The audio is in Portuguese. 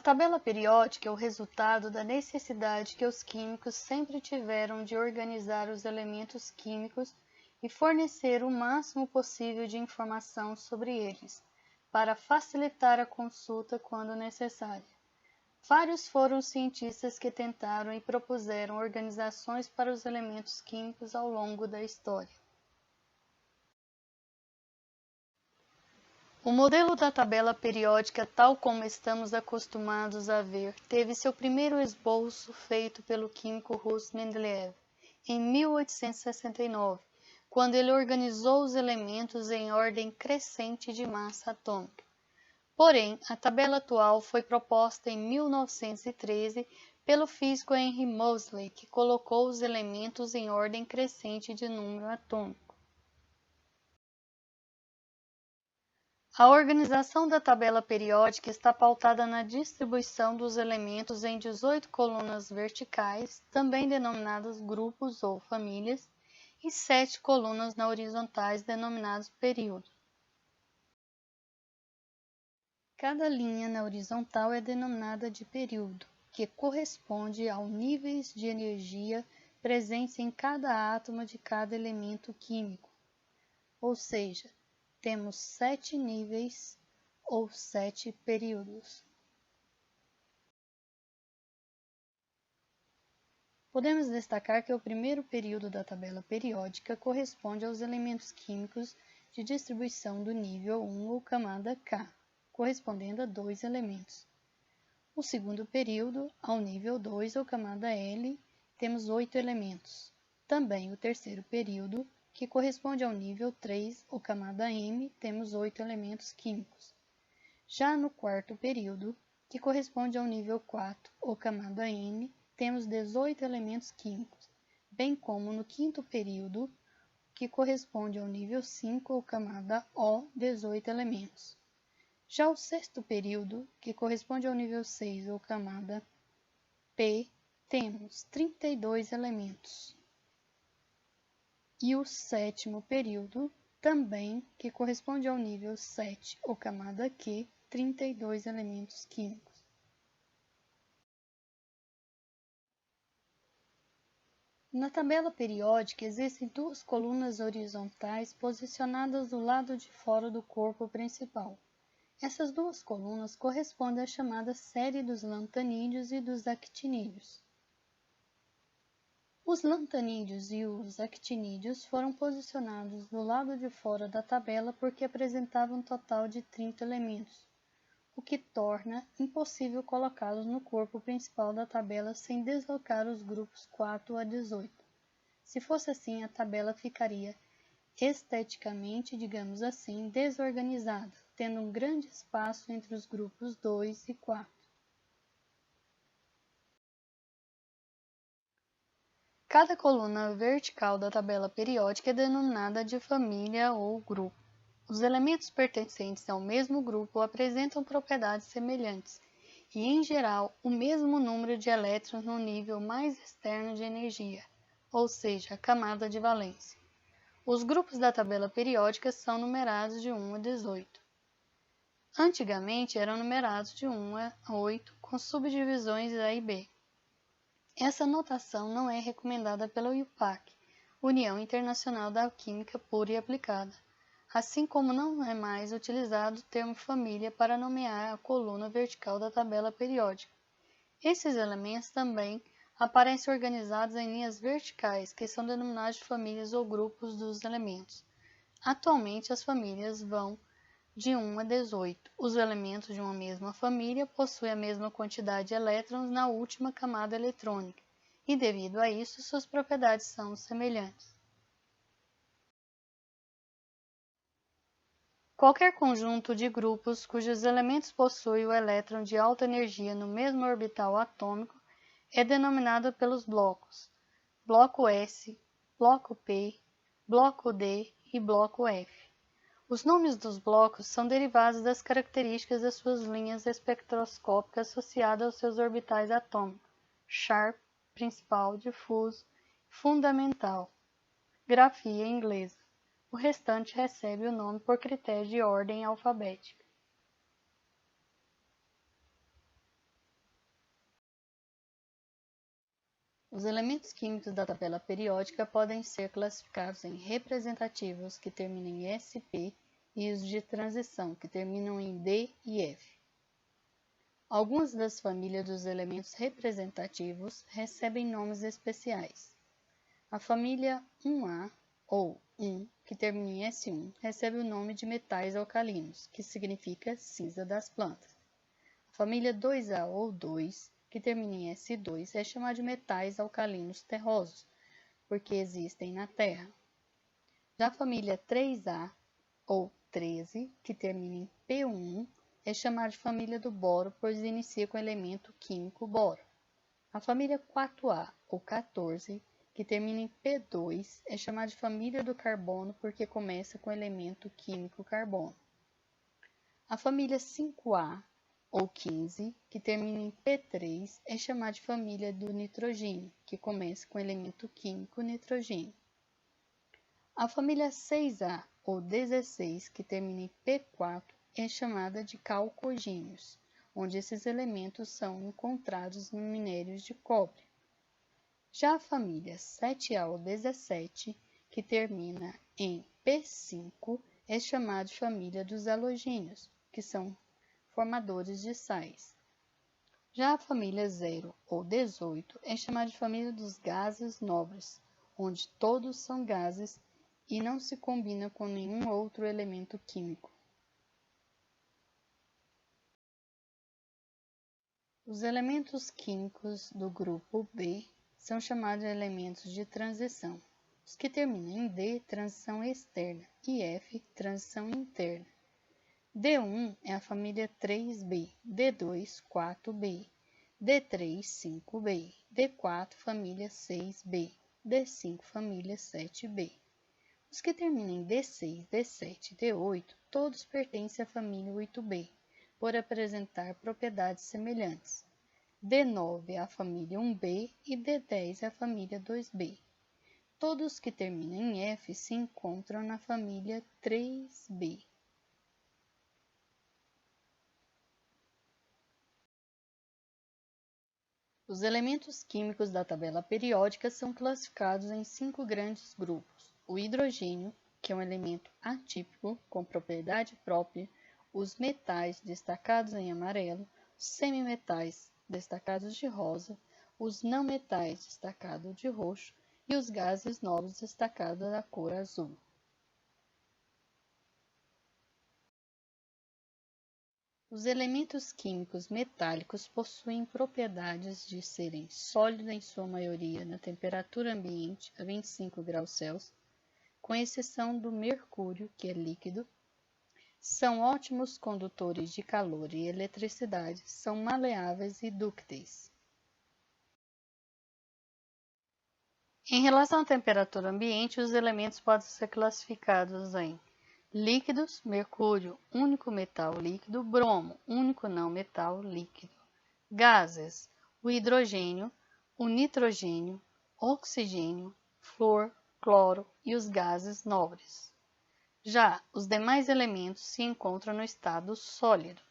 tabela periódica é o resultado da necessidade que os químicos sempre tiveram de organizar os elementos químicos e fornecer o máximo possível de informação sobre eles, para facilitar a consulta quando necessária. Vários foram os cientistas que tentaram e propuseram organizações para os elementos químicos ao longo da história. O modelo da tabela periódica, tal como estamos acostumados a ver, teve seu primeiro esboço feito pelo químico russo Mendeleev, em 1869, quando ele organizou os elementos em ordem crescente de massa atômica. Porém, a tabela atual foi proposta em 1913 pelo físico Henry Moseley, que colocou os elementos em ordem crescente de número atômico. A organização da tabela periódica está pautada na distribuição dos elementos em 18 colunas verticais, também denominadas grupos ou famílias, e 7 colunas na horizontais, denominados períodos. Cada linha na horizontal é denominada de período, que corresponde aos níveis de energia presentes em cada átomo de cada elemento químico, ou seja, temos 7 níveis ou 7 períodos. Podemos destacar que o primeiro período da tabela periódica corresponde aos elementos químicos de distribuição do nível 1 ou camada K, correspondendo a 2 elementos. O segundo período, ao nível 2 ou camada L, temos 8 elementos. Também o terceiro período, que corresponde ao nível 3 ou camada M, temos 8 elementos químicos. Já no quarto período, que corresponde ao nível 4 ou camada N, temos 18 elementos químicos, bem como no quinto período, que corresponde ao nível 5 ou camada O, 18 elementos. Já o sexto período, que corresponde ao nível 6 ou camada P, temos 32 elementos. E o sétimo período, também, que corresponde ao nível 7 ou camada Q, 32 elementos químicos. Na tabela periódica existem duas colunas horizontais posicionadas do lado de fora do corpo principal. Essas duas colunas correspondem à chamada série dos lantanídeos e dos actinídeos. Os lantanídeos e os actinídeos foram posicionados do lado de fora da tabela porque apresentavam um total de 30 elementos, o que torna impossível colocá-los no corpo principal da tabela sem deslocar os grupos 4 a 18. Se fosse assim, a tabela ficaria esteticamente, digamos assim, desorganizada, tendo um grande espaço entre os grupos 2 e 4. Cada coluna vertical da tabela periódica é denominada de família ou grupo. Os elementos pertencentes ao mesmo grupo apresentam propriedades semelhantes e, em geral, o mesmo número de elétrons no nível mais externo de energia, ou seja, a camada de valência. Os grupos da tabela periódica são numerados de 1 a 18. Antigamente eram numerados de 1 a 8, com subdivisões A e B. Essa notação não é recomendada pela UPAC, União Internacional da Química Pura e Aplicada, assim como não é mais utilizado o termo família para nomear a coluna vertical da tabela periódica. Esses elementos também aparecem organizados em linhas verticais, que são denominadas de famílias ou grupos dos elementos. Atualmente, as famílias vão de 1 a 18. Os elementos de uma mesma família possuem a mesma quantidade de elétrons na última camada eletrônica, e devido a isso, suas propriedades são semelhantes. Qualquer conjunto de grupos cujos elementos possuem o elétron de alta energia no mesmo orbital atômico é denominado pelos blocos: bloco S, bloco P, bloco D e bloco F. Os nomes dos blocos são derivados das características das suas linhas espectroscópicas associadas aos seus orbitais atômicos: sharp, principal, difuso, fundamental. Grafia inglesa. O restante recebe o nome por critério de ordem alfabética. Os elementos químicos da tabela periódica podem ser classificados em representativos, que terminam em SP, e os de transição, que terminam em D e F. Algumas das famílias dos elementos representativos recebem nomes especiais. A família 1A, ou 1, que termina em S1, recebe o nome de metais alcalinos, que significa cinza das plantas. A família 2A, ou 2, que termina em S2, é chamada de metais alcalinos terrosos, porque existem na Terra. Já a família 3A, ou 13, que termina em P1, é chamada de família do boro, pois inicia com o elemento químico boro. A família 4A, ou 14, que termina em P2, é chamada de família do carbono, porque começa com o elemento químico carbono. A família 5A, ou 15, que termina em P3, é chamada de família do nitrogênio, que começa com o elemento químico nitrogênio. A família 6A, ou 16, que termina em P4, é chamada de calcogênios, onde esses elementos são encontrados no minério de cobre. Já a família 7A, ou 17, que termina em P5, é chamada de família dos halogênios, que são formadores de sais. Já a família 0, ou 18, é chamada de família dos gases nobres, onde todos são gases e não se combina com nenhum outro elemento químico. Os elementos químicos do grupo B são chamados de elementos de transição. Os que terminam em D, transição externa, e F, transição interna. D1 é a família 3B, D2, 4B, D3, 5B, D4, família 6B, D5, família 7B. Os que terminam em D6, D7 e D8, todos pertencem à família 8B, por apresentar propriedades semelhantes. D9 é a família 1B e D10 é a família 2B. Todos que terminam em F se encontram na família 3B. Os elementos químicos da tabela periódica são classificados em 5 grandes grupos. O hidrogênio, que é um elemento atípico com propriedade própria, os metais destacados em amarelo, os semimetais destacados de rosa, os não metais destacados de roxo e os gases nobres destacados da cor azul. Os elementos químicos metálicos possuem propriedades de serem sólidos em sua maioria na temperatura ambiente a 25 graus Celsius, com exceção do mercúrio, que é líquido. São ótimos condutores de calor e eletricidade, são maleáveis e dúcteis. Em relação à temperatura ambiente, os elementos podem ser classificados em líquidos, mercúrio, único metal líquido, bromo, único não metal líquido. Gases, o hidrogênio, o nitrogênio, oxigênio, flúor, cloro e os gases nobres. Já os demais elementos se encontram no estado sólido.